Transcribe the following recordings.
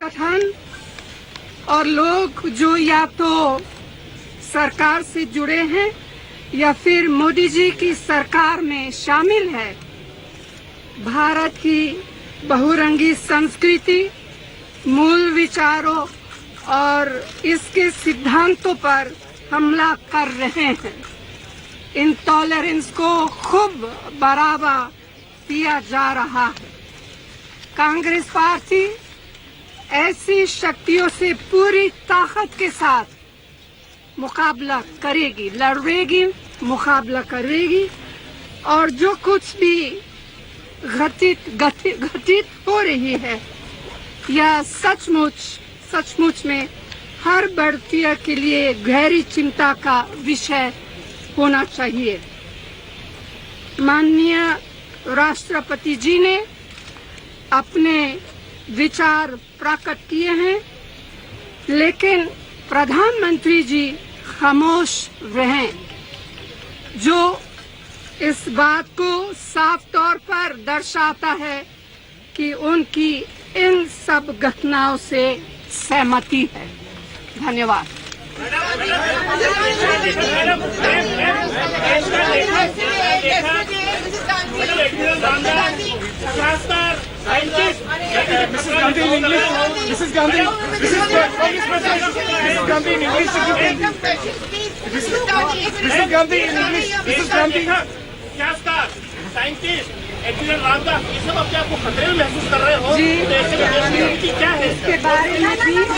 कथन और लोग जो या तो सरकार से जुड़े हैं या फिर मोदी जी की सरकार में शामिल है, भारत की बहुरंगी संस्कृति, मूल विचारों और इसके सिद्धांतों पर हमला कर रहे हैं। इंटॉलरेंस को खूब बढ़ावा दिया जा रहा है। कांग्रेस पार्टी ऐसी शक्तियों से पूरी ताकत के साथ मुकाबला करेगी, लड़ेगी, मुकाबला करेगी और जो कुछ भी घटित हो रही है यह सचमुच में हर भारतीय के लिए गहरी चिंता का विषय होना चाहिए। माननीय राष्ट्रपति जी ने अपने विचार प्रकट किए हैं, लेकिन प्रधानमंत्री जी खामोश रहें, जो इस बात को साफ तौर पर दर्शाता है कि उनकी इन सब घटनाओं से सहमति है। धन्यवाद। Mrs. Gandhi in English. Mrs. Gandhi. Mrs. Gandhi in English. Mrs. Gandhi in English. Mrs. Gandhi. क्या स्टार साइंटिस्ट एडमिरल रामदास ये सब अपने आप को खतरे में महसूस कर रहे हो तो ऐसे में क्या है इसके बारे में भी हम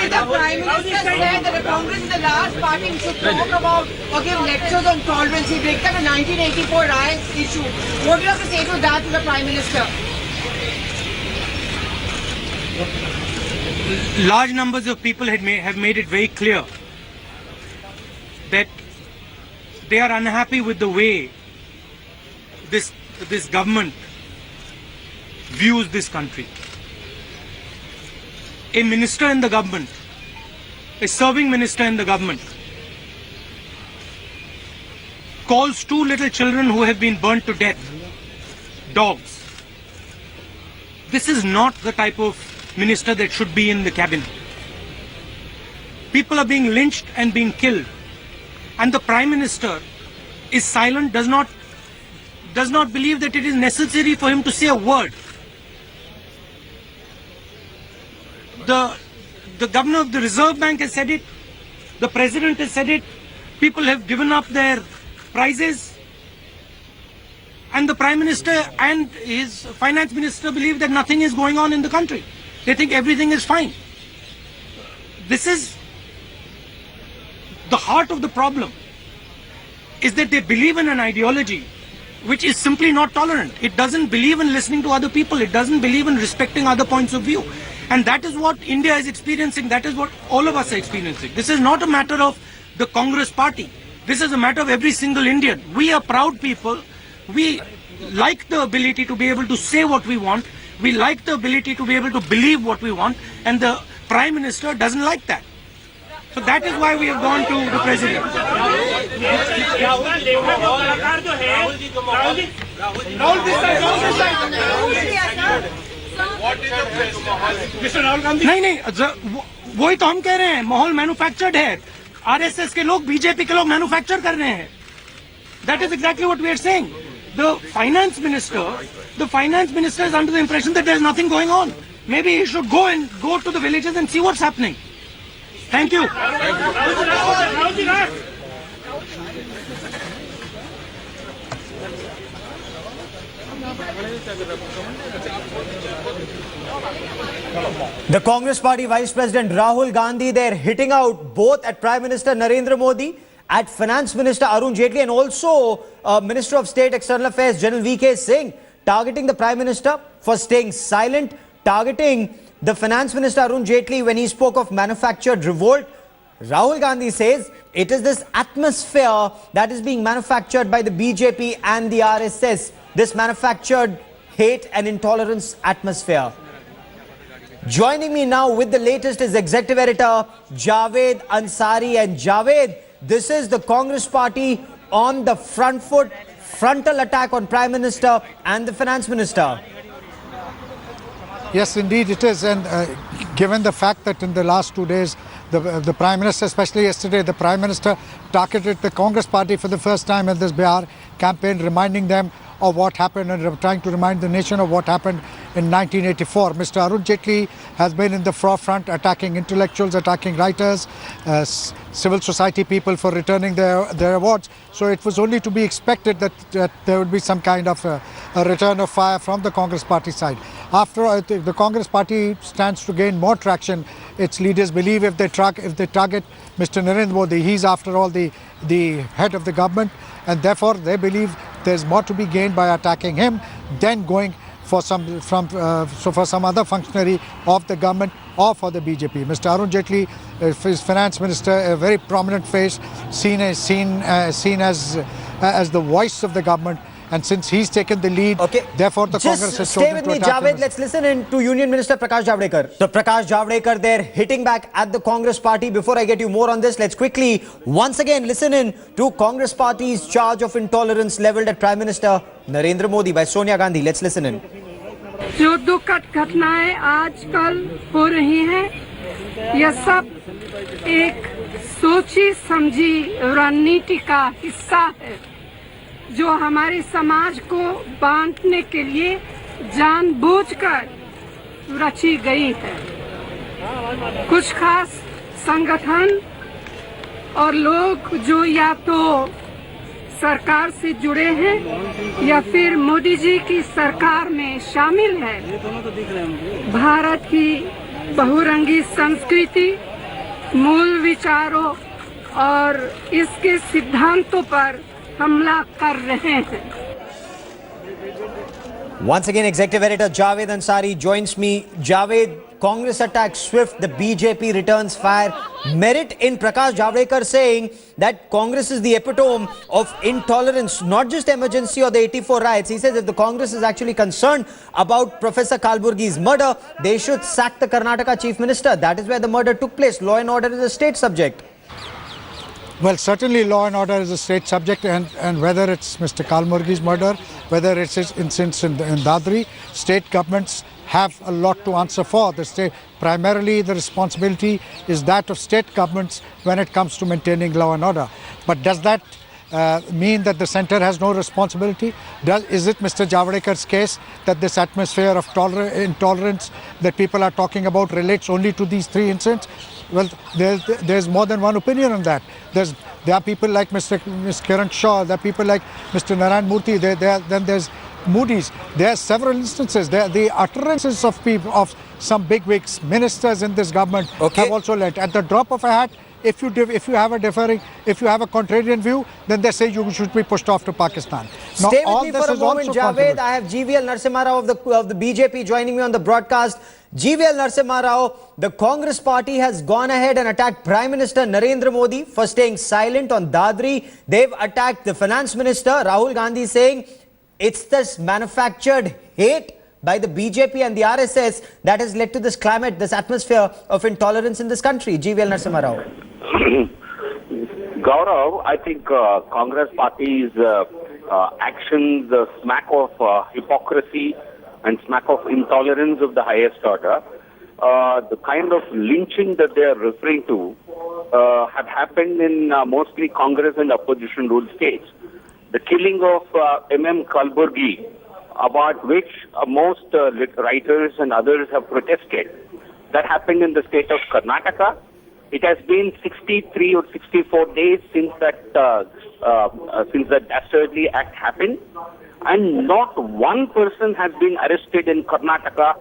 The Prime Minister said that the Congress is the last party who should talk about or give lectures on tolerance. He picked up the 1984 riots issue. What do you have to say to that to the Prime Minister? Large numbers of people have made it very clear that they are unhappy with the way this government views this country. A minister in the government, a serving minister in the government, calls two little children who have been burnt to death dogs. This is not the type of minister that should be in the cabinet. People are being lynched and being killed, and the Prime Minister is silent, does not believe that it is necessary for him to say a word. The governor of the Reserve Bank has said it, the President has said it, people have given up their prizes, and the Prime Minister and his Finance Minister believe that nothing is going on in the country. They think everything is fine. This is the heart of the problem, is that they believe in an ideology which is simply not tolerant. It doesn't believe in listening to other people. It doesn't believe in respecting other points of view. And that is what India is experiencing. That is what all of us are experiencing. This is not a matter of the Congress party. This is a matter of every single Indian. We are proud people. We like the ability to be able to say what we want. We like the ability to be able to believe what we want. And the Prime Minister doesn't like that. So that is why we have gone to the President. नहीं वही तो हम कह रहे हैं, माहौल manufactured है. RSS के लोग, बीजेपी के लोग मैन्युफैक्चर कर रहे हैं. That is exactly what we are saying. The finance minister is under the impression that there is nothing going on. Maybe he should go to the villages and see what's happening. Thank you. The Congress Party Vice President Rahul Gandhi, they're hitting out both at Prime Minister Narendra Modi, at Finance Minister Arun Jaitley, and also Minister of State External Affairs General V.K. Singh, targeting the Prime Minister for staying silent, targeting the Finance Minister Arun Jaitley when he spoke of manufactured revolt. Rahul Gandhi says it is this atmosphere that is being manufactured by the BJP and the RSS, this manufactured hate and intolerance atmosphere. Joining me now with the latest is Executive Editor Javed Ansari. And Javed, this is the Congress Party on the front foot, frontal attack on Prime Minister and the Finance Minister. Yes, indeed it is. And given the fact that in the last 2 days, the Prime Minister, especially yesterday, the Prime Minister targeted the Congress party for the first time in this Bihar campaign, reminding them of what happened and trying to remind the nation of what happened in 1984. Mr. Arun Jaitley has been in the forefront, attacking intellectuals, attacking writers, civil society people for returning their awards. So it was only to be expected that there would be some kind of a return of fire from the Congress party side. After the Congress party stands to gain more traction, its leaders believe if they target Mr. Narendra Modi, he's after all the head of the government, and therefore they believe there's more to be gained by attacking him than going for some other functionary of the government or for the BJP. Mr. Arun Jaitley is finance minister, a very prominent face, seen as the voice of the government. And since he's taken the lead, therefore the Congress has chosen to attack him. Stay with me, Javed. Let's listen in to Union Minister Prakash Javadekar. So Prakash Javadekar, they're hitting back at the Congress party. Before I get you more on this, let's quickly once again listen in to Congress party's charge of intolerance leveled at Prime Minister Narendra Modi by Sonia Gandhi. Let's listen in. जो दुखद घटनाएं आजकल हो रही हैं, यह सब एक सोची समझी रणनीति का हिस्सा है जो हमारे समाज को बांटने के लिए जानबूझकर रची गई है। कुछ खास संगठन और लोग जो या तो सरकार से जुड़े हैं या फिर मोदी जी की सरकार में शामिल है, भारत की बहुरंगी संस्कृति, मूल विचारों और इसके सिद्धांतों पर हमला कर रहे हैं। Once again, Executive Editor Javed Ansari joins me. Javed, Congress attacks swift, the BJP returns fire. Merit in Prakash Javadekar saying that Congress is the epitome of intolerance, not just emergency or the 84 riots. He says if the Congress is actually concerned about Professor Kalburgi's murder, they should sack the Karnataka Chief Minister. That is where the murder took place. Law and order is a state subject. Well, certainly law and order is a state subject, and whether it's Mr. Kalburgi's murder, whether it's his incidents in Dadri, state governments have a lot to answer for. The state, primarily the responsibility is that of state governments when it comes to maintaining law and order. But does that mean that the centre has no responsibility? Is it Mr. Javadekar's case that this atmosphere of intolerance that people are talking about relates only to these three incidents? Well, there's more than one opinion on that. There are people like Ms. Kiran Shaw, there are people like Mr. Narayan Murthy, then there's Moody's. There are several instances. The utterances of people, of some bigwigs, ministers in this government have also led. At the drop of a hat, if you have a contrarian view, then they say you should be pushed off to Pakistan. Now, Stay with me for a moment, Javed. I have GVL Narasimha Rao of the BJP joining me on the broadcast. GVL Narasimha Rao, the Congress party has gone ahead and attacked Prime Minister Narendra Modi for staying silent on Dadri. They've attacked the Finance Minister, Rahul Gandhi, saying it's this manufactured hate by the BJP and the RSS that has led to this climate, this atmosphere of intolerance in this country. GVL Narasimha Rao. Gaurav, I think Congress party's actions smack of hypocrisy and smack of intolerance of the highest order. The kind of lynching that they are referring to have happened in mostly Congress and opposition ruled states. The killing of M.M. Kalburgi, about which most writers and others have protested, that happened in the state of Karnataka. It has been 63 or 64 days since that dastardly act happened, and not one person has been arrested in Karnataka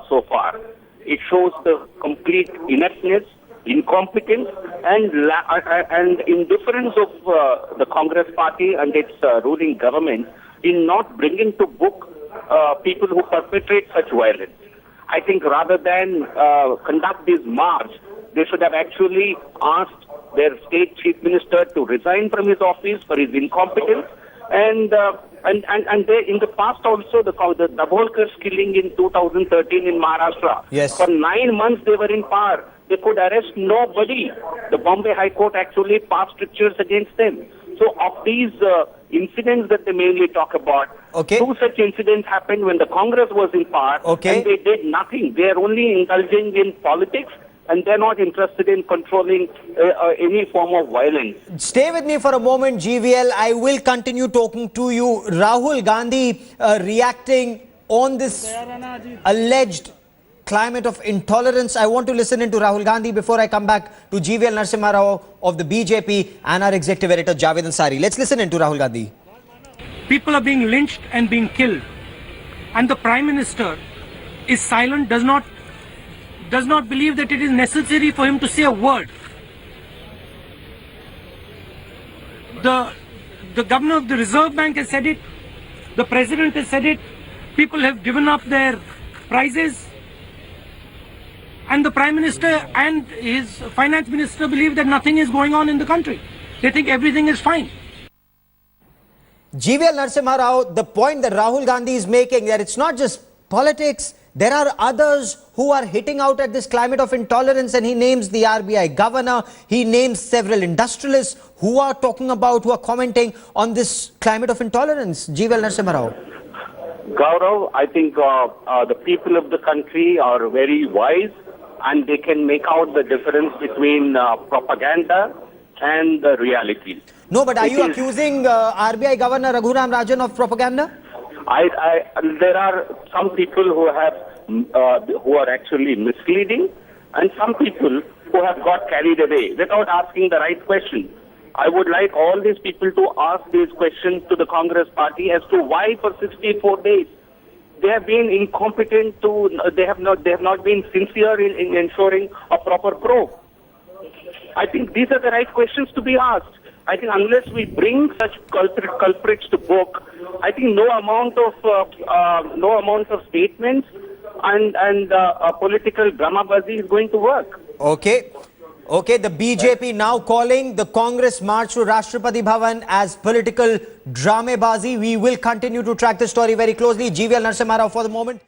so far. It shows the complete ineptness, incompetence, and indifference of the Congress party and its ruling government in not bringing to book people who perpetrate such violence. I think rather than conduct this march, they should have actually asked their state chief minister to resign from his office for his incompetence. And they, in the past also, the Dabholkar's killing in 2013 in Maharashtra. Yes. For 9 months they were in power. They could arrest nobody. The Bombay High Court actually passed strictures against them. So of these incidents that they mainly talk about, Okay. two such incidents happened when the Congress was in power, Okay. and they did nothing. They are only indulging in politics, and they're not interested in controlling any form of violence. Stay with me for a moment, GVL. I will continue talking to you. Rahul Gandhi reacting on this alleged climate of intolerance. I want to listen into Rahul Gandhi before I come back to GVL Narasimha Rao of the BJP and our executive editor Javed Ansari. Let's listen into Rahul Gandhi. People are being lynched and being killed, and the Prime Minister is silent, does not believe that it is necessary for him to say a word. The governor of the Reserve Bank has said it, the President has said it, people have given up their prizes, and the Prime Minister and his Finance Minister believe that nothing is going on in the country. They think everything is fine. GVL Narasimha Rao, the point that Rahul Gandhi is making, that it's not just politics, there are others who are hitting out at this climate of intolerance, and he names the RBI governor, he names several industrialists who are talking about, who are commenting on this climate of intolerance. GVL Narasimha Rao. Gaurav, I think the people of the country are very wise, and they can make out the difference between propaganda and the reality. No, but are you accusing RBI Governor Raghuram Rajan of propaganda? There are some people who are actually misleading, and some people who have got carried away without asking the right question. I would like all these people to ask these questions to the Congress party as to why for 64 days they have been incompetent they have not been sincere in ensuring a proper probe. I think these are the right questions to be asked. I think unless we bring such culprits to book, I think no amount of statements and political dramabazi is going to work. Okay, the BJP now calling the Congress march to Rashtrapati Bhavan as political dramabazi. We will continue to track the story very closely. GVL Narasimha Rao for the moment.